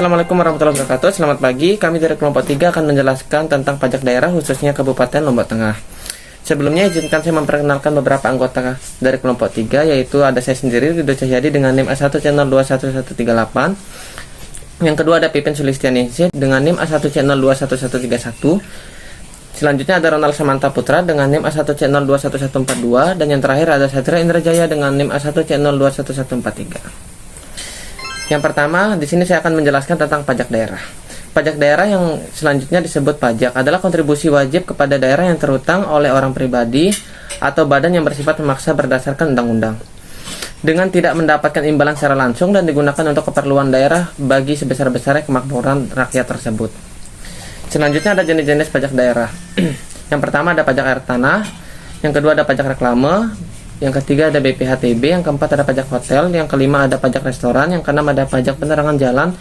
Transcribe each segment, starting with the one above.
Assalamualaikum warahmatullahi wabarakatuh. Selamat pagi, kami dari kelompok 3 akan menjelaskan tentang pajak daerah khususnya Kabupaten Lombok Tengah. Sebelumnya izinkan saya memperkenalkan beberapa anggota dari kelompok 3, yaitu ada saya sendiri, Ridho Cahyadi dengan NIM A1 channel 21138. Yang kedua ada Pipin Sulistianingsih dengan NIM A1 channel 21131. Selanjutnya ada Ronald Samanta Putra dengan NIM A1 channel 21142. Dan yang terakhir ada Satria Indrajaya dengan NIM A1 channel 21143. Yang pertama, di sini saya akan menjelaskan tentang pajak daerah. Pajak daerah yang selanjutnya disebut pajak adalah kontribusi wajib kepada daerah yang terhutang oleh orang pribadi atau badan yang bersifat memaksa berdasarkan undang-undang, dengan tidak mendapatkan imbalan secara langsung dan digunakan untuk keperluan daerah bagi sebesar-besarnya kemakmuran rakyat tersebut. Selanjutnya ada jenis-jenis pajak daerah. Yang pertama ada pajak air tanah, yang kedua ada pajak reklame, yang ketiga ada BPHTB, yang keempat ada pajak hotel, yang kelima ada pajak restoran, yang keenam ada pajak penerangan jalan,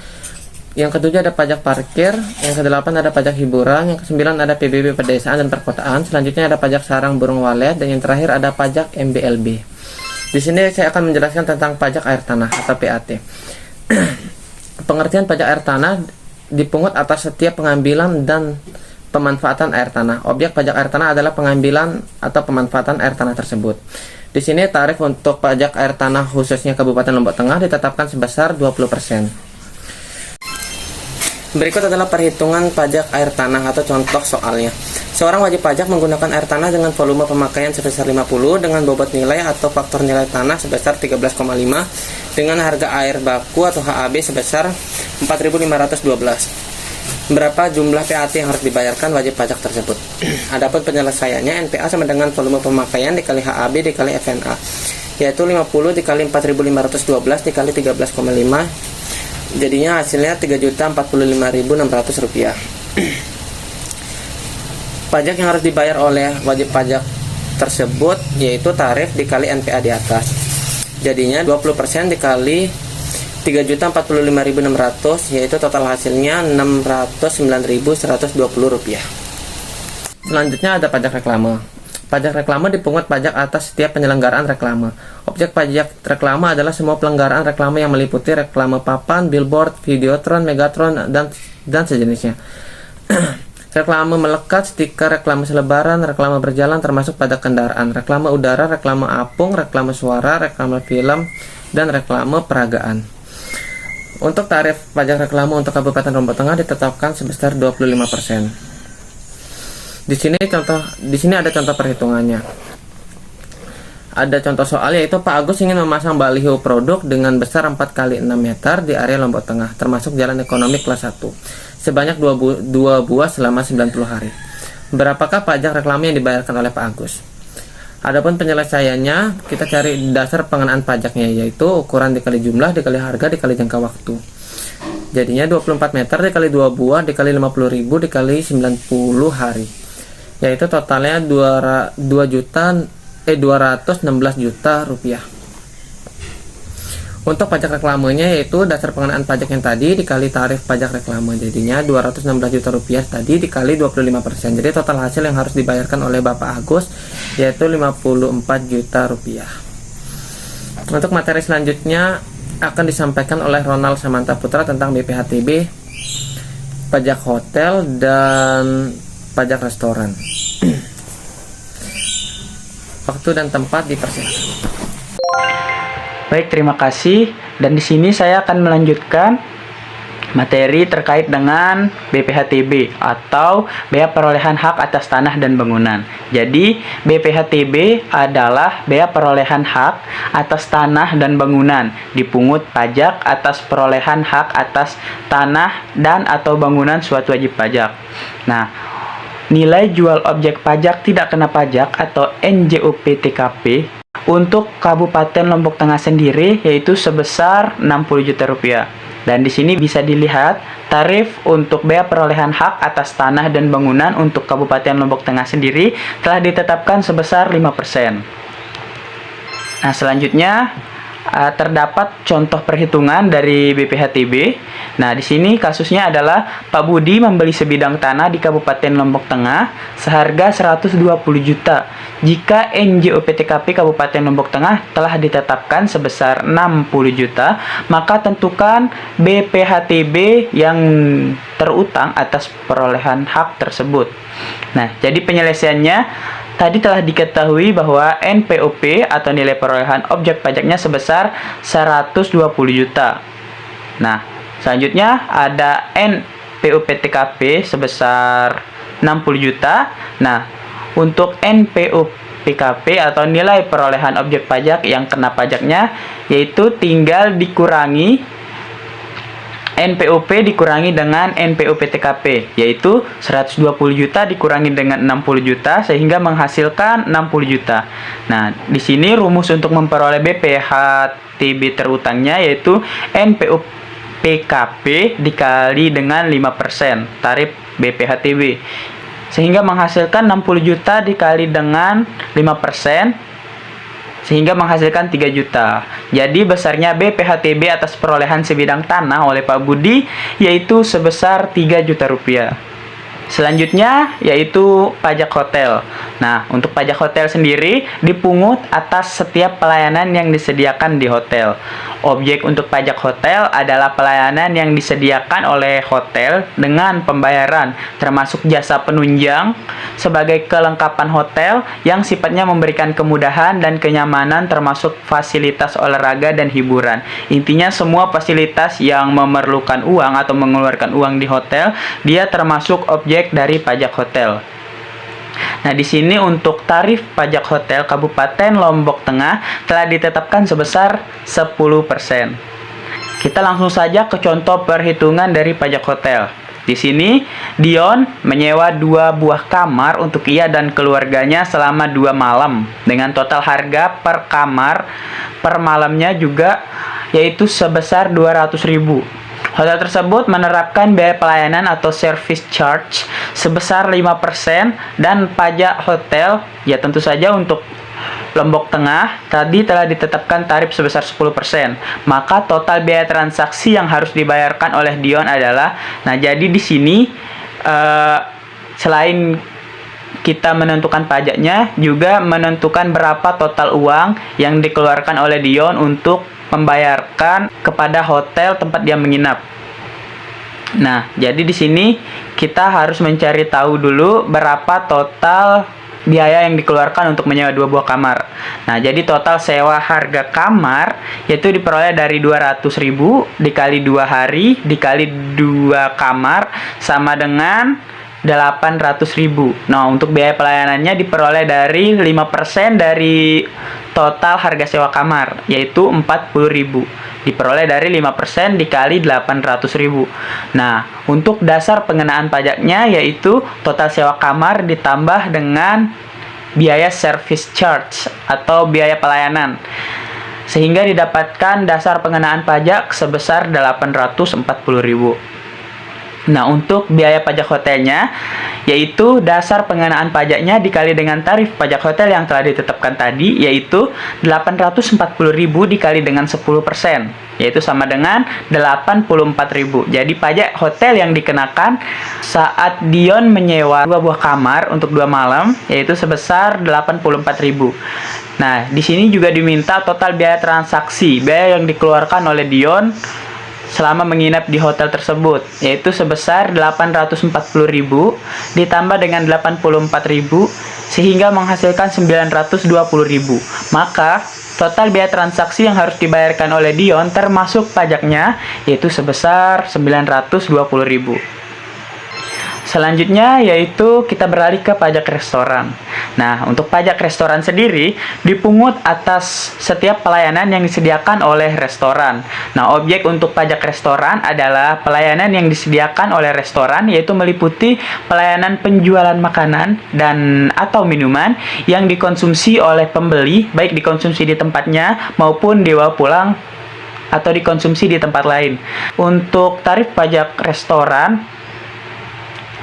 yang ketujuh ada pajak parkir, yang kedelapan ada pajak hiburan, yang kesembilan ada PBB pedesaan dan perkotaan, selanjutnya ada pajak sarang burung walet, dan yang terakhir ada pajak MBLB. Di sini saya akan menjelaskan tentang pajak air tanah atau PAT. Pengertian pajak air tanah dipungut atas setiap pengambilan dan pemanfaatan air tanah. Objek pajak air tanah adalah pengambilan atau pemanfaatan air tanah tersebut. Di sini tarif untuk pajak air tanah khususnya Kabupaten Lombok Tengah ditetapkan sebesar 20%. Berikut adalah perhitungan pajak air tanah atau contoh soalnya. Seorang wajib pajak menggunakan air tanah dengan volume pemakaian sebesar 50 dengan bobot nilai atau faktor nilai tanah sebesar 13,5 dengan harga air baku atau HAB sebesar 4.512. Berapa jumlah PAT yang harus dibayarkan wajib pajak tersebut? Adapun penyelesaiannya, NPA sama dengan volume pemakaian dikali HAB dikali FNA, yaitu 50 dikali 4.512 dikali 13,5, jadinya hasilnya Rp3.045.600. Pajak yang harus dibayar oleh wajib pajak tersebut yaitu tarif dikali NPA di atas, jadinya 20% dikali Rp3.045.600, yaitu total hasilnya Rp609.120. Selanjutnya ada pajak reklame. Pajak reklame dipungut pajak atas setiap penyelenggaraan reklame. Objek pajak reklame adalah semua pelanggaran reklame yang meliputi reklame papan, billboard, videotron, megatron, dan sejenisnya. Reklame melekat, stiker, reklame selebaran, reklame berjalan termasuk pada kendaraan, reklame udara, reklame apung, reklame suara, reklame film, dan reklame peragaan. Untuk tarif pajak reklame untuk Kabupaten Lombok Tengah ditetapkan sebesar 25%. Di sini ada contoh perhitungannya. Ada contoh soal yaitu Pak Agus ingin memasang baliho produk dengan besar 4 x 6 meter di area Lombok Tengah, termasuk jalan ekonomi kelas 1, sebanyak 2 buah selama 90 hari. Berapakah pajak reklame yang dibayarkan oleh Pak Agus? Adapun penyelesaiannya, kita cari dasar pengenaan pajaknya, yaitu ukuran dikali jumlah dikali harga dikali jangka waktu. Jadinya 24 meter dikali 2 buah dikali 50.000 dikali 90 hari, yaitu totalnya 216 juta rupiah. Untuk pajak reklamenya yaitu dasar pengenaan pajak yang tadi dikali tarif pajak reklame, jadinya 216 juta rupiah tadi dikali 25%. Jadi total hasil yang harus dibayarkan oleh Bapak Agus yaitu 54 juta rupiah. Untuk materi selanjutnya akan disampaikan oleh Ronald Samanta Putra tentang BPHTB, pajak hotel, dan pajak restoran. Waktu dan tempat dipersilakan. Baik, terima kasih. Dan di sini saya akan melanjutkan materi terkait dengan BPHTB atau Bea Perolehan Hak Atas Tanah dan Bangunan. Jadi, BPHTB adalah bea perolehan hak atas tanah dan bangunan, dipungut pajak atas perolehan hak atas tanah dan atau bangunan suatu wajib pajak. Nah, nilai jual objek pajak tidak kena pajak atau NJOP-TKP untuk Kabupaten Lombok Tengah sendiri yaitu sebesar 60 juta rupiah. Dan di sini bisa dilihat tarif untuk bea perolehan hak atas tanah dan bangunan untuk Kabupaten Lombok Tengah sendiri telah ditetapkan sebesar 5%. Nah, selanjutnya terdapat contoh perhitungan dari BPHTB. Nah, di sini kasusnya adalah Pak Budi membeli sebidang tanah di Kabupaten Lombok Tengah seharga 120 juta. Jika NJOP-TKP Kabupaten Lombok Tengah telah ditetapkan sebesar 60 juta, maka tentukan BPHTB yang terutang atas perolehan hak tersebut. Nah, jadi penyelesaiannya tadi telah diketahui bahwa NPOP atau nilai perolehan objek pajaknya sebesar 120 juta. Nah, selanjutnya ada NPOP-TKP sebesar 60 juta. Nah, untuk NPOP-TKP atau nilai perolehan objek pajak yang kena pajaknya yaitu tinggal dikurangi NPOP dikurangi dengan NPOP-TKP, yaitu 120 juta dikurangi dengan 60 juta sehingga menghasilkan 60 juta. Nah, di sini rumus untuk memperoleh BPHTB terutangnya yaitu NPOP-TKP dikali dengan 5% tarif BPHTB. Sehingga menghasilkan 60 juta dikali dengan 5%. Sehingga menghasilkan 3 juta. Jadi besarnya BPHTB atas perolehan sebidang tanah oleh Pak Budi yaitu sebesar 3 juta rupiah. Selanjutnya yaitu pajak hotel. Nah, untuk pajak hotel sendiri dipungut atas setiap pelayanan yang disediakan di hotel. Objek untuk pajak hotel adalah pelayanan yang disediakan oleh hotel dengan pembayaran termasuk jasa penunjang sebagai kelengkapan hotel yang sifatnya memberikan kemudahan dan kenyamanan termasuk fasilitas olahraga dan hiburan. Intinya semua fasilitas yang memerlukan uang atau mengeluarkan uang di hotel, dia termasuk objek dari pajak hotel. Nah, di sini untuk tarif pajak hotel Kabupaten Lombok Tengah telah ditetapkan sebesar 10%. Kita langsung saja ke contoh perhitungan dari pajak hotel. Di sini, Dion menyewa 2 buah kamar untuk ia dan keluarganya selama 2 malam dengan total harga per kamar per malamnya juga yaitu sebesar 200.000. Hotel tersebut menerapkan biaya pelayanan atau service charge sebesar 5% dan pajak hotel ya tentu saja untuk Lombok Tengah tadi telah ditetapkan tarif sebesar 10%. Maka total biaya transaksi yang harus dibayarkan oleh Dion adalah, nah jadi di sini selain kita menentukan pajaknya, juga menentukan berapa total uang yang dikeluarkan oleh Dion untuk membayarkan kepada hotel tempat dia menginap. Nah, jadi di sini kita harus mencari tahu dulu berapa total biaya yang dikeluarkan untuk menyewa 2 buah kamar. Nah, jadi total sewa harga kamar yaitu diperoleh dari 200.000 dikali 2 hari dikali 2 kamar sama dengan 800.000. Nah, untuk biaya pelayanannya diperoleh dari 5% dari total harga sewa kamar, yaitu 40.000. Diperoleh dari 5% dikali 800.000. Nah, untuk dasar pengenaan pajaknya yaitu total sewa kamar ditambah dengan biaya service charge atau biaya pelayanan. Sehingga didapatkan dasar pengenaan pajak sebesar 840.000. Nah, untuk biaya pajak hotelnya, yaitu dasar pengenaan pajaknya dikali dengan tarif pajak hotel yang telah ditetapkan tadi, yaitu 840.000 dikali dengan 10%, yaitu sama dengan 84.000. Jadi pajak hotel yang dikenakan saat Dion menyewa 2 buah kamar untuk 2 malam, yaitu sebesar 84.000. Nah, di sini juga diminta total biaya transaksi, biaya yang dikeluarkan oleh Dion selama menginap di hotel tersebut, yaitu sebesar 840.000 ditambah dengan 84.000 sehingga menghasilkan 920.000. Maka total biaya transaksi yang harus dibayarkan oleh Dion termasuk pajaknya yaitu sebesar 920.000. Selanjutnya yaitu kita beralih ke pajak restoran. Nah, untuk pajak restoran sendiri dipungut atas setiap pelayanan yang disediakan oleh restoran. Nah, objek untuk pajak restoran adalah pelayanan yang disediakan oleh restoran, yaitu meliputi pelayanan penjualan makanan dan atau minuman yang dikonsumsi oleh pembeli, baik dikonsumsi di tempatnya maupun dibawa pulang atau dikonsumsi di tempat lain. Untuk tarif pajak restoran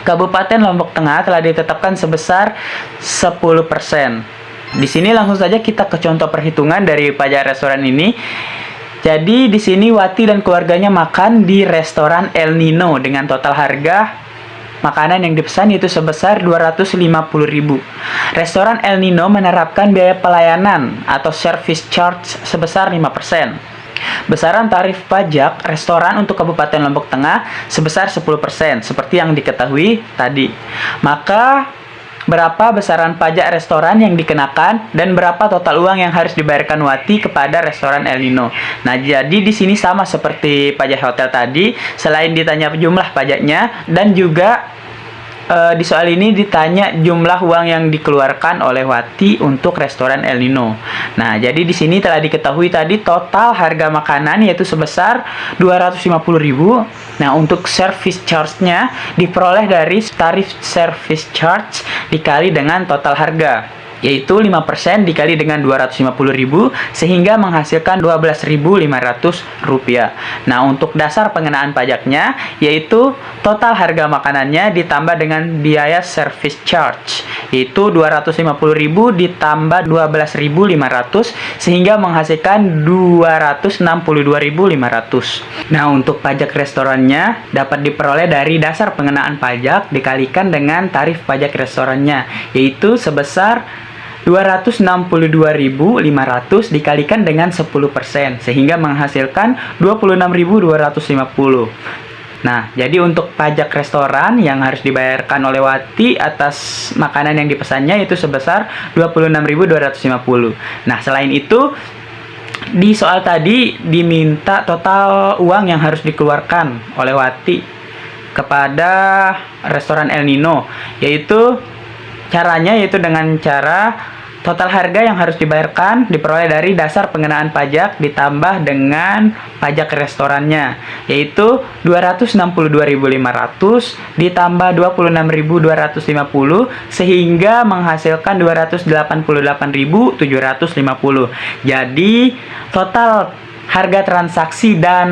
Kabupaten Lombok Tengah telah ditetapkan sebesar 10%. Di sini langsung saja kita ke contoh perhitungan dari pajak restoran ini. Jadi di sini Wati dan keluarganya makan di restoran El Nino dengan total harga makanan yang dipesan itu sebesar 250.000. Restoran El Nino menerapkan biaya pelayanan atau service charge sebesar 5%. Besaran tarif pajak restoran untuk Kabupaten Lombok Tengah sebesar 10%, seperti yang diketahui tadi. Maka berapa besaran pajak restoran yang dikenakan dan berapa total uang yang harus dibayarkan Wati kepada restoran El Nino. Nah, jadi di sini sama seperti pajak hotel tadi, selain ditanya jumlah pajaknya dan juga di soal ini ditanya jumlah uang yang dikeluarkan oleh Wati untuk restoran El Nino. Nah, jadi di sini telah diketahui tadi total harga makanan yaitu sebesar 250.000. Nah, untuk service charge-nya diperoleh dari tarif service charge dikali dengan total harga, yaitu 5% dikali dengan 250.000 sehingga menghasilkan Rp12.500. Nah, untuk dasar pengenaan pajaknya yaitu total harga makanannya ditambah dengan biaya service charge, yaitu 250.000 ditambah 12.500 sehingga menghasilkan 262.500. Nah, untuk pajak restorannya dapat diperoleh dari dasar pengenaan pajak dikalikan dengan tarif pajak restorannya, yaitu sebesar 262.500 dikalikan dengan 10% sehingga menghasilkan 26.250. Nah, jadi untuk pajak restoran yang harus dibayarkan oleh Wati atas makanan yang dipesannya itu sebesar 26.250. Nah, selain itu di soal tadi diminta total uang yang harus dikeluarkan oleh Wati kepada restoran El Nino, yaitu caranya yaitu dengan cara total harga yang harus dibayarkan diperoleh dari dasar pengenaan pajak ditambah dengan pajak restorannya, yaitu 262.500 ditambah 26.250 sehingga menghasilkan 288.750. Jadi total harga transaksi dan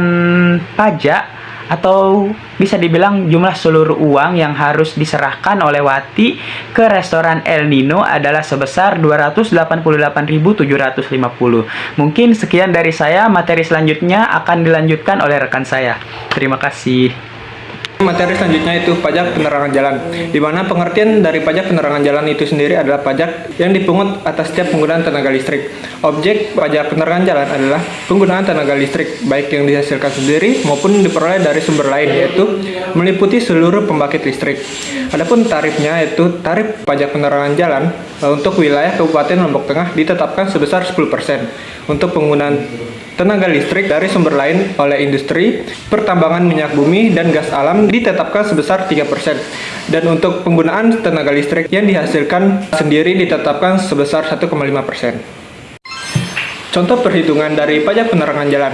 pajak atau bisa dibilang jumlah seluruh uang yang harus diserahkan oleh Wati ke restoran El Nino adalah sebesar 288.750. Mungkin sekian dari saya, materi selanjutnya akan dilanjutkan oleh rekan saya. Terima kasih. Materi selanjutnya itu pajak penerangan jalan, di mana pengertian dari pajak penerangan jalan itu sendiri adalah pajak yang dipungut atas setiap penggunaan tenaga listrik. Objek pajak penerangan jalan adalah penggunaan tenaga listrik, baik yang dihasilkan sendiri maupun diperoleh dari sumber lain, yaitu meliputi seluruh pembangkit listrik. Adapun tarifnya yaitu tarif pajak penerangan jalan untuk wilayah Kabupaten Lombok Tengah ditetapkan sebesar 10%. Untuk penggunaan tenaga listrik dari sumber lain oleh industri, pertambangan minyak bumi dan gas alam ditetapkan sebesar 3%. Dan untuk penggunaan tenaga listrik yang dihasilkan sendiri ditetapkan sebesar 1,5%. Contoh perhitungan dari pajak penerangan jalan.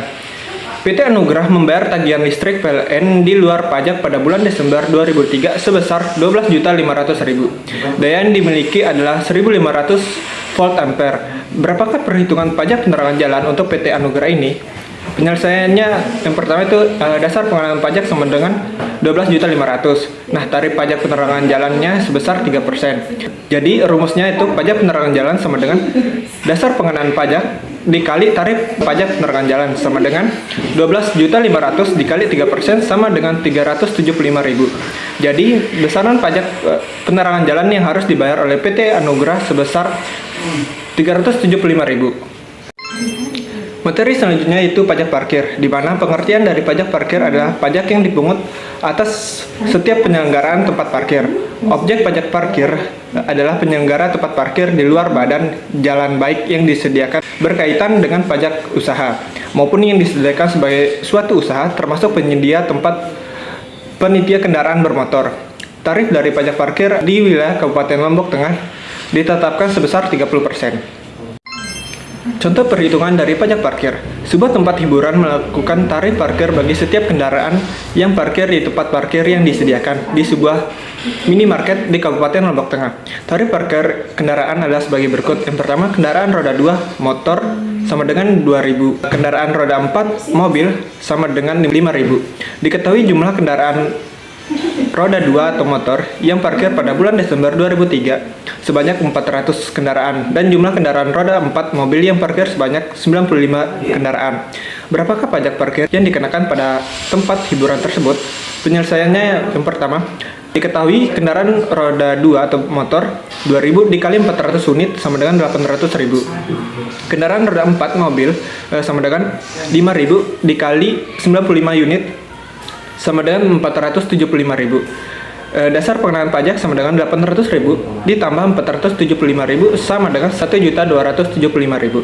PT Anugrah membayar tagihan listrik PLN di luar pajak pada bulan Desember 2003 sebesar 12.500.000. Daya yang dimiliki adalah 1.500 volt ampere. Berapakah perhitungan pajak penerangan jalan untuk PT Anugrah ini? Penyelesaiannya yang pertama itu dasar pengenaan pajak sama dengan 12.500.000. Nah, tarif pajak penerangan jalannya sebesar 3%. Jadi rumusnya itu pajak penerangan jalan sama dengan dasar pengenaan pajak dikali tarif pajak penerangan jalan sama dengan 12.500.000 dikali 3% sama dengan 375.000. Jadi besaran pajak penerangan jalan yang harus dibayar oleh PT Anugrah sebesar 375.000. Materi selanjutnya itu pajak parkir, di mana pengertian dari pajak parkir adalah pajak yang dipungut atas setiap penyelenggaraan tempat parkir. Objek pajak parkir adalah penyelenggara tempat parkir di luar badan jalan baik yang disediakan berkaitan dengan pajak usaha, maupun yang disediakan sebagai suatu usaha termasuk penyedia tempat penyedia kendaraan bermotor. Tarif dari pajak parkir di wilayah Kabupaten Lombok Tengah ditetapkan sebesar 30%. Contoh perhitungan dari pajak parkir. Sebuah tempat hiburan melakukan tarif parkir bagi setiap kendaraan yang parkir di tempat parkir yang disediakan di sebuah minimarket di Kabupaten Lombok Tengah. Tarif parkir kendaraan adalah sebagai berikut. Yang pertama, kendaraan roda 2 motor sama dengan 2.000. Kendaraan roda 4 mobil sama dengan 5.000. Diketahui jumlah kendaraan roda 2 atau motor yang parkir pada bulan Desember 2003 sebanyak 400 kendaraan dan jumlah kendaraan roda 4 mobil yang parkir sebanyak 95 kendaraan. Berapakah pajak parkir yang dikenakan pada tempat hiburan tersebut? Penyelesaiannya yang pertama, diketahui kendaraan roda 2 atau motor 2000 dikali 400 unit sama dengan 800.000. Kendaraan roda 4 mobil sama dengan 5000 dikali 95 unit sama dengan 475.000. Dasar pengenaan pajak sama dengan 800.000 ditambah 475.000 sama dengan 1.275.000.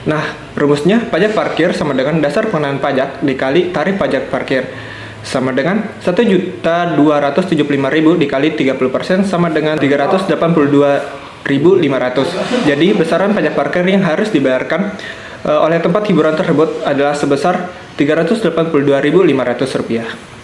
Nah, rumusnya pajak parkir sama dengan dasar pengenaan pajak dikali tarif pajak parkir sama dengan 1.275.000 dikali 30% sama dengan 382.500. Jadi besaran pajak parkir yang harus dibayarkan oleh tempat hiburan tersebut adalah sebesar Rp382.500.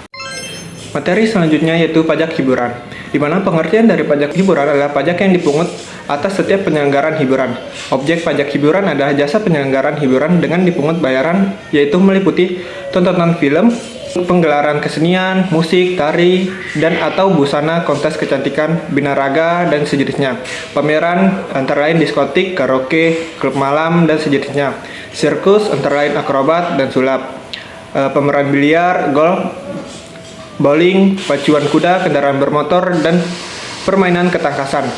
Materi selanjutnya yaitu pajak hiburan, di mana pengertian dari pajak hiburan adalah pajak yang dipungut atas setiap penyelenggaraan hiburan. Objek pajak hiburan adalah jasa penyelenggaraan hiburan dengan dipungut bayaran, yaitu meliputi tontonan film, penggelaran kesenian, musik, tari, dan atau busana, kontes kecantikan, binaraga, dan sejenisnya. Pameran antara lain diskotik, karaoke, klub malam, dan sejenisnya. Sirkus antara lain akrobat dan sulap. Pameran biliar, golf, bowling, pacuan kuda, kendaraan bermotor, dan permainan ketangkasan.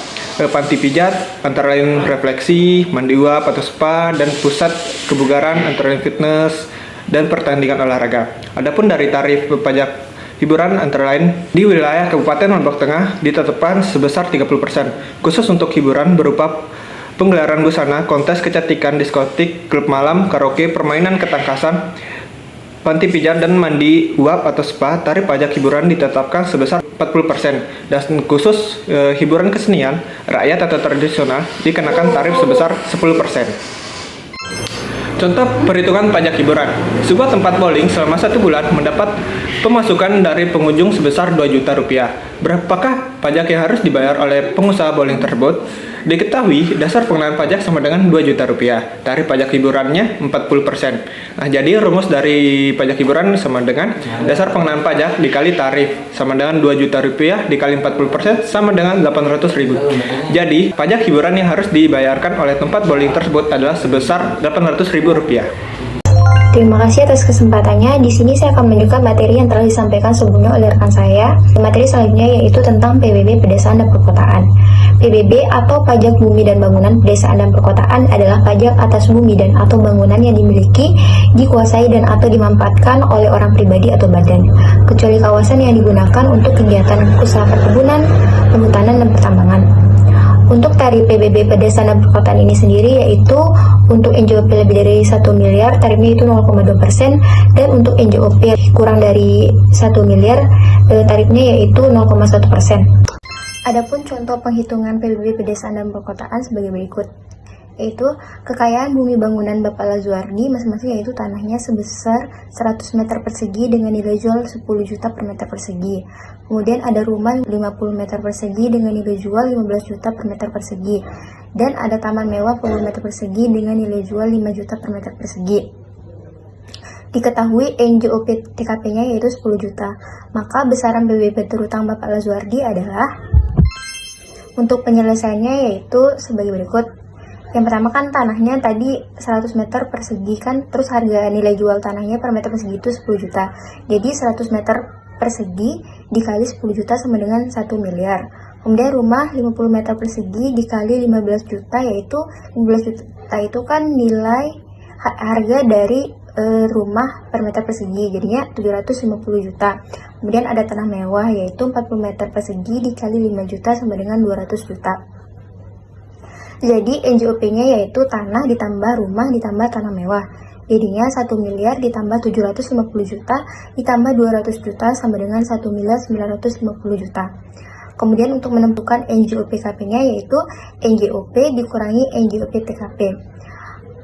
Panti pijat, antara lain refleksi, mandi uap atau spa, dan pusat kebugaran, antara lain fitness, dan pertandingan olahraga. Adapun dari tarif pajak hiburan antara lain di wilayah Kabupaten Lombok Tengah ditetapkan sebesar 30%, khusus untuk hiburan berupa penggelaran busana, kontes kecantikan, diskotik, klub malam, karaoke, permainan ketangkasan, panti pijat dan mandi uap atau spa. Tarif pajak hiburan ditetapkan sebesar 40%, dan khusus hiburan kesenian, rakyat atau tradisional dikenakan tarif sebesar 10%. Contoh perhitungan pajak hiburan. Sebuah tempat bowling selama 1 bulan mendapat pemasukan dari pengunjung sebesar Rp2 juta. Berapakah pajak yang harus dibayar oleh pengusaha bowling tersebut? Diketahui dasar pengenaan pajak sama dengan Rp2 juta. Tarif pajak hiburannya 40%. Nah, jadi rumus dari pajak hiburan sama dengan dasar pengenaan pajak dikali tarif sama dengan Rp2 juta dikali 40% sama dengan 800.000. Jadi, pajak hiburan yang harus dibayarkan oleh tempat bowling tersebut adalah sebesar Rp800.000. Terima kasih atas kesempatannya. Di sini saya akan menunjukkan materi yang telah disampaikan sebelumnya oleh rekan saya. Materi selanjutnya yaitu tentang PBB Pedesaan dan Perkotaan. PBB atau Pajak Bumi dan Bangunan Pedesaan dan Perkotaan adalah pajak atas bumi dan atau bangunan yang dimiliki, dikuasai dan atau dimanfaatkan oleh orang pribadi atau badan, kecuali kawasan yang digunakan untuk kegiatan usaha perkebunan, perhutanan, dan pertambangan. Untuk tarif PBB Pedesaan dan Perkotaan ini sendiri yaitu untuk NJOP lebih dari 1 miliar tarifnya itu 0,2%, dan untuk NJOP kurang dari 1 miliar tarifnya yaitu 0,1%. Adapun contoh penghitungan PBB Pedesaan dan Perkotaan sebagai berikut, yaitu kekayaan bumi bangunan Bapak Lazuardi masing-masing yaitu tanahnya sebesar 100 meter persegi dengan nilai jual 10 juta per meter persegi. Kemudian ada rumah 50 meter persegi dengan nilai jual 15 juta per meter persegi. Dan ada taman mewah 10 meter persegi dengan nilai jual 5 juta per meter persegi. Diketahui NJOP TKP-nya yaitu 10 juta. Maka besaran PBB terutang Bapak Lazuardi adalah, untuk penyelesaiannya yaitu sebagai berikut. Yang pertama kan tanahnya tadi 100 meter persegi kan, terus harga nilai jual tanahnya per meter persegi itu 10 juta. Jadi 100 meter persegi dikali 10 juta sama dengan 1 miliar. Kemudian rumah 50 meter persegi dikali 15 juta, yaitu 15 juta itu kan nilai harga dari rumah per meter persegi, jadinya 750 juta. Kemudian ada tanah mewah yaitu 40 meter persegi dikali 5 juta sama dengan 200 juta. Jadi NJOP-nya yaitu tanah ditambah rumah ditambah tanah mewah. Jadinya 1 miliar ditambah 750 juta ditambah 200 juta sama dengan 1 miliar 950 juta. Kemudian untuk menentukan NJOP TKP-nya yaitu NJOP dikurangi NJOP TKP.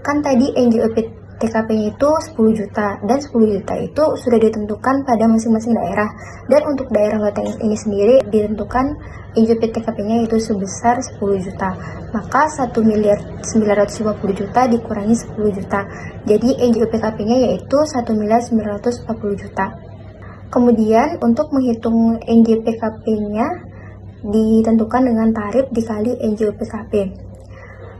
Kan tadi NJOP TKP-nya itu 10 juta, dan 10 juta itu sudah ditentukan pada masing-masing daerah. Dan untuk daerah Loteng ini sendiri ditentukan NJOP TKP-nya itu sebesar 10 juta. Maka 1 miliar 950 juta dikurangi 10 juta. Jadi NJOP TKP-nya yaitu 1 miliar 940 juta. Kemudian untuk menghitung NJOP TKP-nya ditentukan dengan tarif dikali NJOP-KP.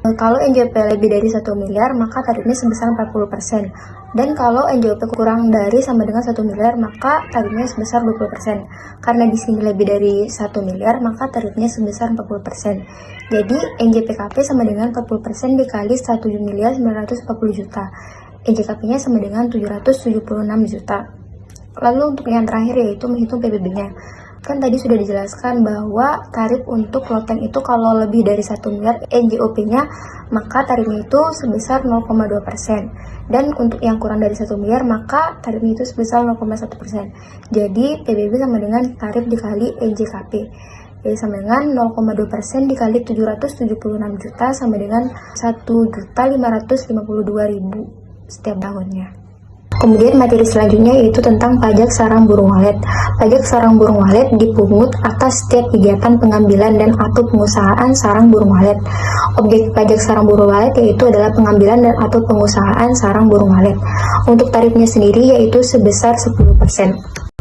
Kalau NJOP lebih dari 1 miliar, maka tarifnya sebesar 40%. Dan kalau NJOP kurang dari sama dengan 1 miliar, maka tarifnya sebesar 20%. Karena di sini lebih dari 1 miliar, maka tarifnya sebesar 40%. Jadi, NJPKP sama dengan 40% dikali 1.940 juta. NJKP-nya sama dengan 776 juta. Lalu untuk yang terakhir yaitu menghitung PBB-nya. Kan tadi sudah dijelaskan bahwa tarif untuk loteng itu kalau lebih dari 1 miliar NJOP-nya, maka tarifnya itu sebesar 0,2%. Dan untuk yang kurang dari 1 miliar, maka tarifnya itu sebesar 0,1%. Jadi PBB sama dengan tarif dikali NJKP. Jadi sama dengan 0,2% dikali 776 juta sama dengan 1.552.000 setiap tahunnya. Kemudian materi selanjutnya yaitu tentang pajak sarang burung walet. Pajak sarang burung walet dipungut atas setiap kegiatan pengambilan dan atau pengusahaan sarang burung walet. Objek pajak sarang burung walet yaitu adalah pengambilan dan atau pengusahaan sarang burung walet. Untuk tarifnya sendiri yaitu sebesar 10%.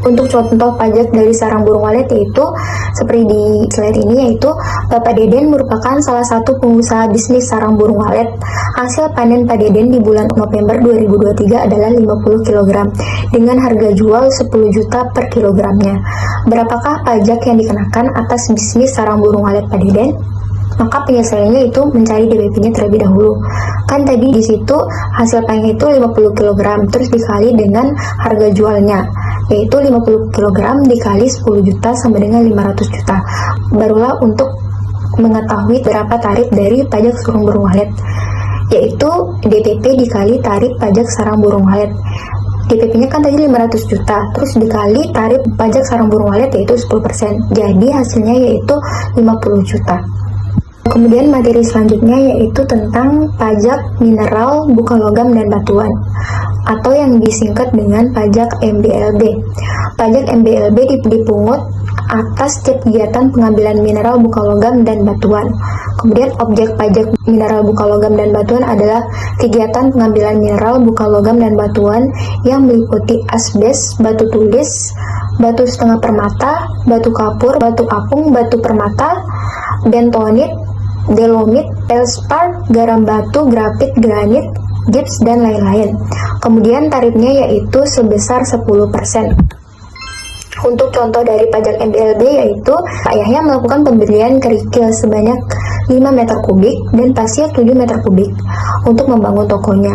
Untuk contoh pajak dari sarang burung walet yaitu seperti di slide ini, yaitu Bapak Deden merupakan salah satu pengusaha bisnis sarang burung walet. Hasil panen Pak Deden di bulan November 2023 adalah 50 kg dengan harga jual 10 juta per kilogramnya. Berapakah pajak yang dikenakan atas bisnis sarang burung walet Pak Deden? Maka penyelesaiannya itu mencari DPP-nya terlebih dahulu. Kan tadi di situ hasil panen itu 50 kg terus dikali dengan harga jualnya, yaitu 50 kg dikali 10 juta sama dengan 500 juta. Barulah untuk mengetahui berapa tarif dari pajak sarang burung walet, yaitu DPP dikali tarif pajak sarang burung walet. DPP-nya kan tadi 500 juta, terus dikali tarif pajak sarang burung walet yaitu 10%. Jadi hasilnya yaitu 50 juta. Kemudian materi selanjutnya yaitu tentang pajak mineral, buka logam, dan batuan, atau yang disingkat dengan pajak MBLB. Pajak MBLB dipungut atas setiap kegiatan pengambilan mineral, buka logam, dan batuan. Kemudian objek pajak mineral, buka logam, dan batuan adalah kegiatan pengambilan mineral, buka logam, dan batuan yang meliputi asbes, batu tulis, batu setengah permata, batu kapur, batu apung, batu permata, bentonit, dolomit, felspar, garam batu, grafit, granit, gips, dan lain-lain. Kemudian tarifnya yaitu sebesar 10%. Untuk contoh dari pajak MBLB yaitu Pak Yahya melakukan pembelian kerikil sebanyak 5 meter kubik dan pasir 7 meter kubik untuk membangun tokonya.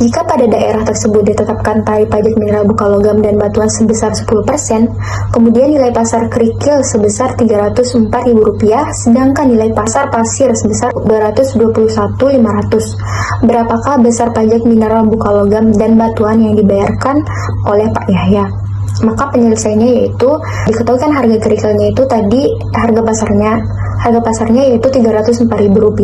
Jika pada daerah tersebut ditetapkan tarif pajak mineral, buka logam, dan batuan sebesar 10%, kemudian nilai pasar kerikil sebesar Rp304.000, sedangkan nilai pasar pasir sebesar Rp221.500. Berapakah besar pajak mineral, buka logam, dan batuan yang dibayarkan oleh Pak Yahya? Maka penyelesaiannya yaitu diketahui harga kerikilnya itu tadi harga pasarnya yaitu Rp304.000.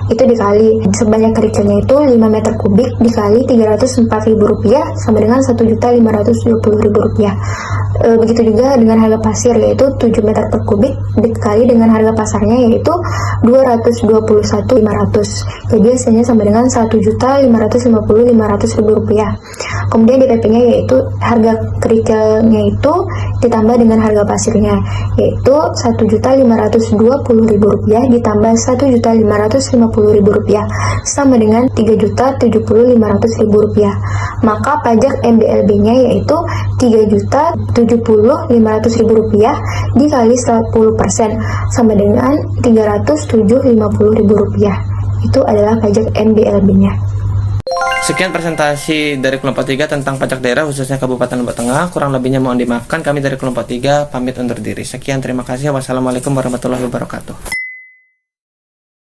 Itu dikali sebanyak kerikilnya itu 5 meter kubik dikali Rp304.000 sama dengan Rp1.520.000. Begitu juga dengan harga pasir yaitu 7 meter per kubik dikali dengan harga pasarnya yaitu Rp221.500. Jadi hasilnya sama dengan Rp1.550.500.000. Kemudian DPP-nya yaitu harga kerikilnya itu ditambah dengan harga pasirnya yaitu Rp1.520.000 ditambah Rp1.550.000 sama dengan Rp3.070.500.000. Maka pajak MBLB-nya yaitu Rp3.070.500.000 dikali 10% sama dengan Rp307.50.000. Itu adalah pajak MBLB-nya. Sekian presentasi dari kelompok 3 tentang pajak daerah khususnya Kabupaten Lombok Tengah. Kurang lebihnya mohon dimaafkan. Kami dari kelompok 3 pamit undur diri. Sekian, terima kasih. Wassalamualaikum warahmatullahi wabarakatuh.